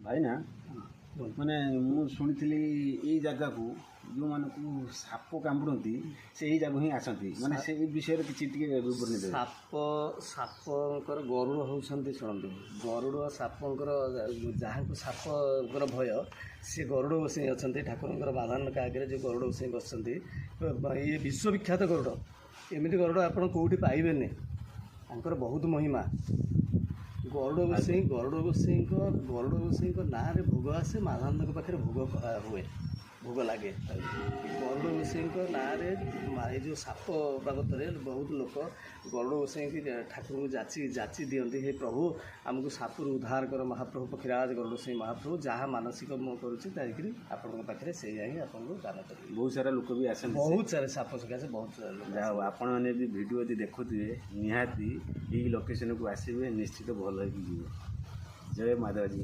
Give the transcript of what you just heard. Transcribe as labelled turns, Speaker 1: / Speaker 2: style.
Speaker 1: ଭାଇନା ମାନେ ମୁଁ ଶୁଣିଥିଲି ଏଇ ଜାଗାକୁ ଯେଉଁମାନଙ୍କୁ ସାପ କାମୁଡ଼ନ୍ତି ସେଇ ଜାଗାକୁ ହିଁ ଆସନ୍ତି, ମାନେ ସେଇ ବିଷୟରେ କିଛି ଟିକେ ବିବରଣୀ ଦେବେ।
Speaker 2: ସାପଙ୍କର ଗରୁଡ଼ ହେଉଛନ୍ତି, ଶୁଣନ୍ତୁ, ଗରୁଡ଼ ସାପଙ୍କର ଯାହାକୁ ସାପଙ୍କର ଭୟ ସେ ଗରୁଡ଼ ଗୋସାଇଁ ଅଛନ୍ତି। ଠାକୁରଙ୍କର ବାଧାନକା ଆଗରେ ଯେଉଁ ଗରୁଡ଼ ଗୋସାଇଁ ବସିଛନ୍ତି, ଇଏ ବିଶ୍ୱବିଖ୍ୟାତ ଗରୁଡ଼। ଏମିତି ଗରୁଡ଼ ଆପଣ କେଉଁଠି ପାଇବେନି, ତାଙ୍କର ବହୁତ ମହିମା। ଗରୁଡ଼ ଗୋସାଇଁଙ୍କ ନାଁରେ ଭୋଗ ଆସେ, ମାଧାନଙ୍କ ପାଖରେ ଭୋଗ ହୁଏ, ଭୋଗ ଲାଗେ। ଗରୁଡ଼ ଗୋସାଇଁଙ୍କ ନାଁରେ ଏ ଯେଉଁ ସାପ ବାବଦରେ ବହୁତ ଲୋକ ଗରୁଡ଼ ଗୋସାଇଁକି ଠାକୁରଙ୍କୁ ଯାଚି ଦିଅନ୍ତି, ହେ ପ୍ରଭୁ ଆମକୁ ସାପରୁ ଉଦ୍ଧାର କର ମହାପ୍ରଭୁ ପକ୍ଷୀରାଜ ଗରୁଡ଼ ଗୋସାଇଁ ମହାପ୍ରଭୁ, ଯାହା ମାନସିକ ମୁଁ କରୁଛି ଯାଇକରି ଆପଣଙ୍କ ପାଖରେ ସେଇଆ ହିଁ ଆପଣଙ୍କୁ ଦାନ କରିବି।
Speaker 1: ବହୁତ ସାରା ଲୋକ ବି ଆସନ୍ତି,
Speaker 2: ବହୁତ ସାରା ସାପ ସକାଶେ ବହୁତ ସାରା ଲୋକ।
Speaker 1: ଯାହା ହଉ ଆପଣମାନେ ଯଦି ଭିଡ଼ିଓ ଯଦି ଦେଖୁଥିବେ ନିହାତି ଏଇ ଲୋକେସନକୁ ଆସିବେ, ନିଶ୍ଚିତ ଭଲ ହେଇକି ଯିବେ। ଜୟ ମାଧବଜୀ।